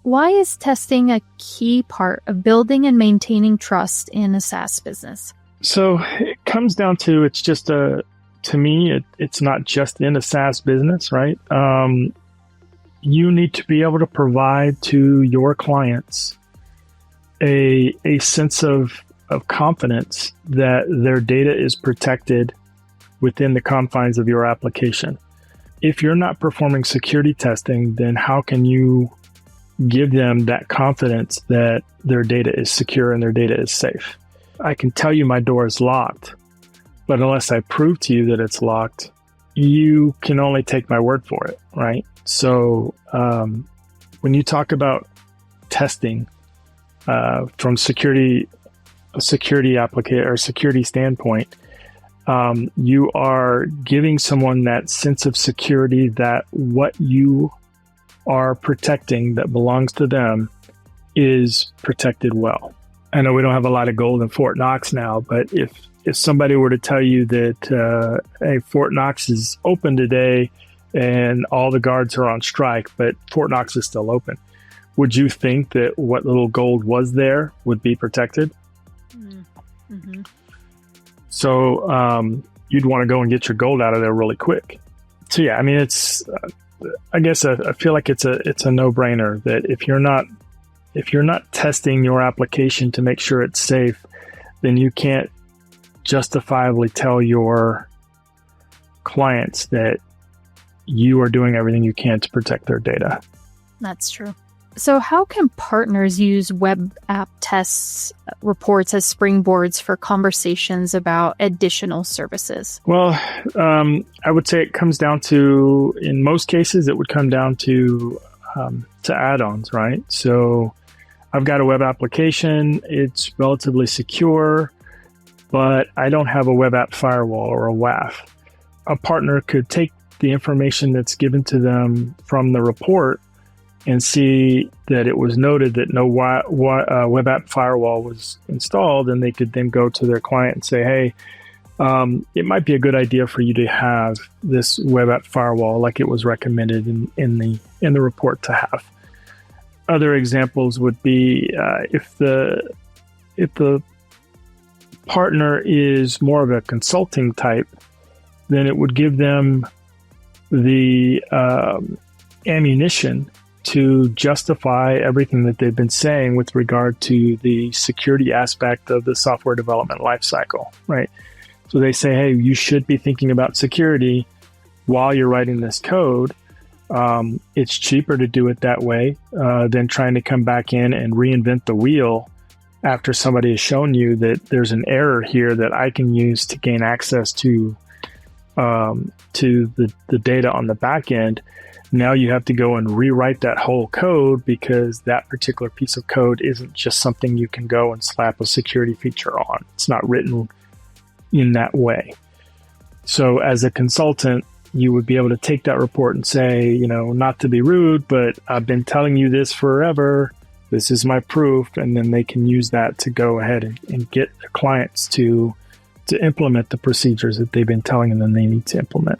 why is testing a key part of building and maintaining trust in a SaaS business? So it comes down to, to me, it's not just in a SaaS business, right? You need to be able to provide to your clients a sense of confidence that their data is protected within the confines of your application. If you're not performing security testing, then how can you give them that confidence that their data is secure and their data is safe? I can tell you my door is locked, but unless I prove to you that it's locked, you can only take my word for it, right? So when you talk about testing from security application or security standpoint, you are giving someone that sense of security that what you are protecting that belongs to them is protected well. I know we don't have a lot of gold in Fort Knox now, but if somebody were to tell you that, hey, Fort Knox is open today and all the guards are on strike, but Fort Knox is still open, would you think that what little gold was there would be protected? Mm-hmm. So you'd want to go and get your gold out of there really quick. So yeah, I mean, it's I guess I feel like it's a no-brainer that if you're not testing your application to make sure it's safe, then you can't justifiably tell your clients that you are doing everything you can to protect their data. That's true. So how can partners use web app tests reports as springboards for conversations about additional services? Well, I would say it comes down to, in most cases, it would come down to add-ons, right? So I've got a web application. It's relatively secure, but I don't have a web app firewall or a WAF. A partner could take the information that's given to them from the report and see that it was noted that no web app firewall was installed, and they could then go to their client and say, hey, it might be a good idea for you to have this web app firewall like it was recommended in the report to have. Other examples would be if the partner is more of a consulting type, then it would give them the ammunition to justify everything that they've been saying with regard to the security aspect of the software development lifecycle, right? So they say, hey, you should be thinking about security while you're writing this code. It's cheaper to do it that way than trying to come back in and reinvent the wheel after somebody has shown you that there's an error here that I can use to gain access to the data on the back end. Now you have to go and rewrite that whole code because that particular piece of code isn't just something you can go and slap a security feature on. It's not written in that way. So as a consultant, you would be able to take that report and say, not to be rude, but I've been telling you this forever. This is my proof. And then they can use that to go ahead and get their clients to implement the procedures that they've been telling them they need to implement.